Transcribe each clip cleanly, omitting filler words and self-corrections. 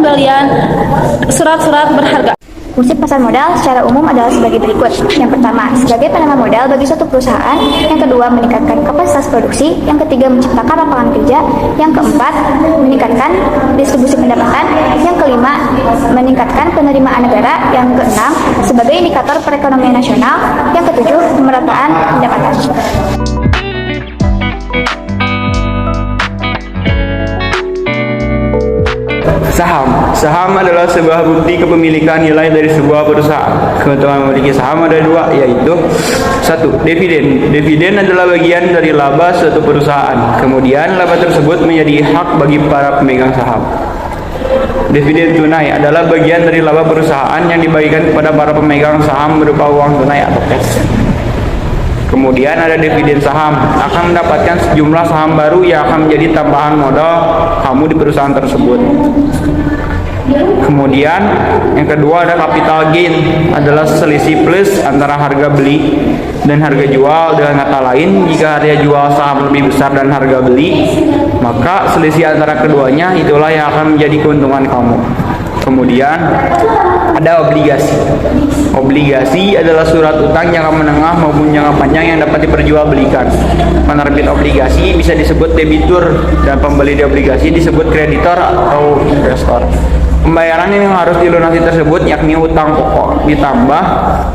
pembelian surat-surat berharga. Fungsi pasar modal secara umum adalah sebagai berikut. Yang pertama, sebagai penambah modal bagi suatu perusahaan. Yang kedua, meningkatkan kapasitas produksi. Yang ketiga, menciptakan lapangan kerja. Yang keempat, meningkatkan distribusi pendapatan. Yang kelima, meningkatkan penerimaan negara. Yang keenam, sebagai indikator perekonomian nasional. Yang ketujuh, pemerataan pendapatan. Saham adalah sebuah bukti kepemilikan nilai dari sebuah perusahaan. Keuntungan memiliki saham ada dua, yaitu satu, dividen. Dividen adalah bagian dari laba suatu perusahaan. Kemudian laba tersebut menjadi hak bagi para pemegang saham. Dividen tunai adalah bagian dari laba perusahaan yang dibagikan kepada para pemegang saham berupa uang tunai atau cash. Kemudian ada dividen saham, akan mendapatkan sejumlah saham baru yang akan menjadi tambahan modal kamu di perusahaan tersebut. Kemudian yang kedua ada capital gain, adalah selisih plus antara harga beli dan harga jual. Dengan kata lain, jika harga jual saham lebih besar dan harga beli, maka selisih antara keduanya itulah yang akan menjadi keuntungan kamu. Kemudian ada obligasi. Obligasi adalah surat utang jangka menengah maupun jangka panjang yang dapat diperjualbelikan. Penerbit obligasi bisa disebut debitur dan pembeli di obligasi disebut kreditor atau investor. Pembayaran yang harus dilunasi tersebut yakni utang pokok ditambah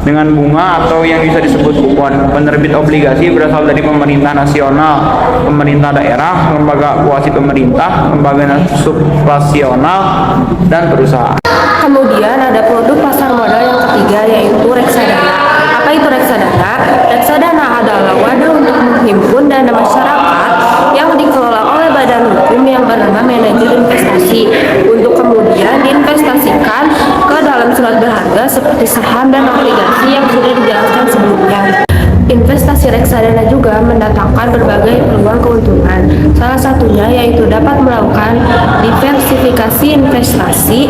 dengan bunga atau yang bisa disebut kupon. Penerbit obligasi berasal dari pemerintah nasional, pemerintah daerah, lembaga kuasi pemerintah, lembaga supranasional, dan perusahaan. Kemudian ada produk pasar modal yang ketiga, yaitu reksadana. Apa itu reksadana? Reksadana adalah wadah untuk menghimpun dana masyarakat yang dikelola oleh badan hukum yang bernama manajer investasi untuk kemudian diinvestasikan ke dalam surat berharga seperti saham dan obligasi yang sudah dijelaskan sebelumnya. Investasi reksadana juga mendatangkan berbagai peluang keuntungan. Salah satunya yaitu dapat melakukan diversifikasi investasi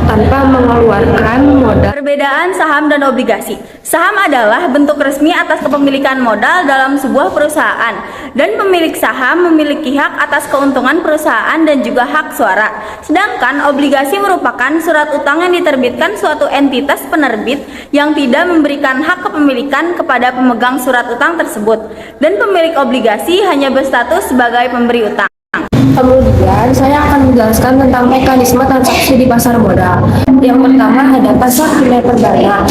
tanpa mengeluarkan modal. Perbedaan saham dan obligasi. Saham adalah bentuk resmi atas kepemilikan modal dalam sebuah perusahaan, dan pemilik saham memiliki hak atas keuntungan perusahaan dan juga hak suara. Sedangkan obligasi merupakan surat utang yang diterbitkan suatu entitas penerbit yang tidak memberikan hak kepemilikan kepada pemegang surat utang tersebut, dan pemilik obligasi hanya berstatus sebagai pemberi utang. Kemudian saya akan menjelaskan tentang mekanisme transaksi di pasar modal. Yang pertama ada pasar nilai perdana,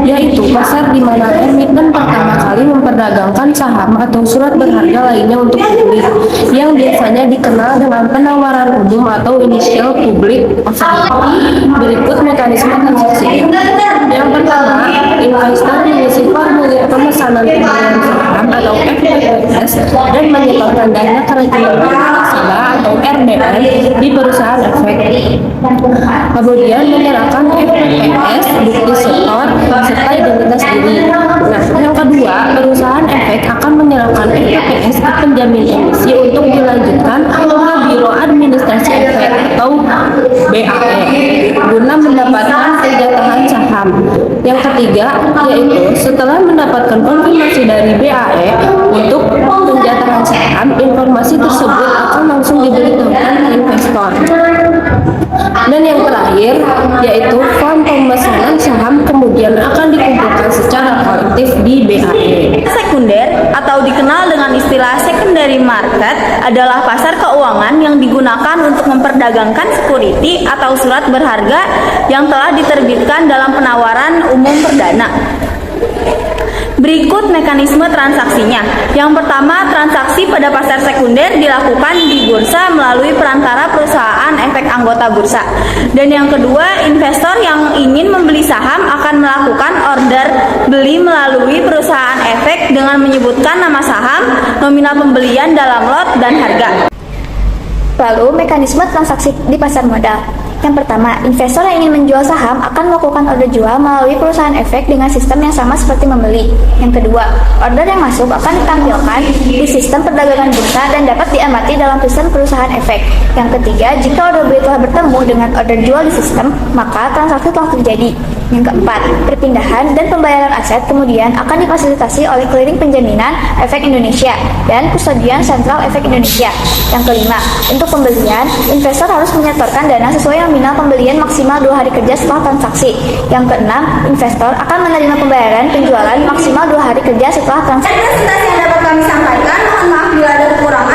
yaitu pasar di mana emiten pertama kali memperdagangkan saham atau surat berharga lainnya untuk publik, yang biasanya dikenal dengan penawaran umum atau initial public offering. Berikut mekanisme transaksinya. Yang pertama, investor mengisi formulir pemesanan pembelian saham atau FPPS dan menyetorkan dana ke rekening nasabah atau RDN di perusahaan efek. Kemudian menyerahkan FPPS, bukti setor, serta identitas diri. Nah, yang kedua, perusahaan efek akan menyerahkan FPPS ke penjamin emisi untuk dilanjutkan ke Biro Administrasi Efek atau BAE guna mendapatkan penjatahan saham. Yang ketiga, yaitu setelah mendapatkan konfirmasi dari BAE untuk penjatahan saham, informasi tersebut akan langsung diberitahukan ke investor. Dan yang terakhir, yaitu form pemesanan saham kemudian akan dikumpulkan secara kolektif di BAE. Sekunder atau dikenal dengan istilah secondary market adalah pasar keuangan yang digunakan untuk memperdagangkan security atau surat berharga yang telah diterbitkan dalam penawaran umum perdana. Berikut mekanisme transaksinya. Yang pertama, transaksi pada pasar sekunder dilakukan di bursa melalui perantara perusahaan efek anggota bursa. Dan yang kedua, investor yang ingin membeli saham akan melakukan order beli melalui perusahaan efek dengan menyebutkan nama saham, nominal pembelian dalam lot, dan harga. Lalu, mekanisme transaksi di pasar modal. Yang pertama, investor yang ingin menjual saham akan melakukan order jual melalui perusahaan efek dengan sistem yang sama seperti membeli. Yang kedua, order yang masuk akan ditampilkan di sistem perdagangan bursa dan dapat diamati dalam sistem perusahaan efek. Yang ketiga, jika order beli telah bertemu dengan order jual di sistem, maka transaksi telah terjadi. Yang keempat, perpindahan dan pembayaran aset kemudian akan difasilitasi oleh Clearing Penjaminan Efek Indonesia dan Kusodian Sentral Efek Indonesia. Yang kelima, untuk pembelian, investor harus menyetorkan dana sesuai nominal pembelian maksimal 2 hari kerja setelah transaksi. Yang keenam, investor akan menerima pembayaran penjualan maksimal 2 hari kerja setelah transaksi. Presentasi yang dapat kami sampaikan, mohon maaf bila ada kekurangan.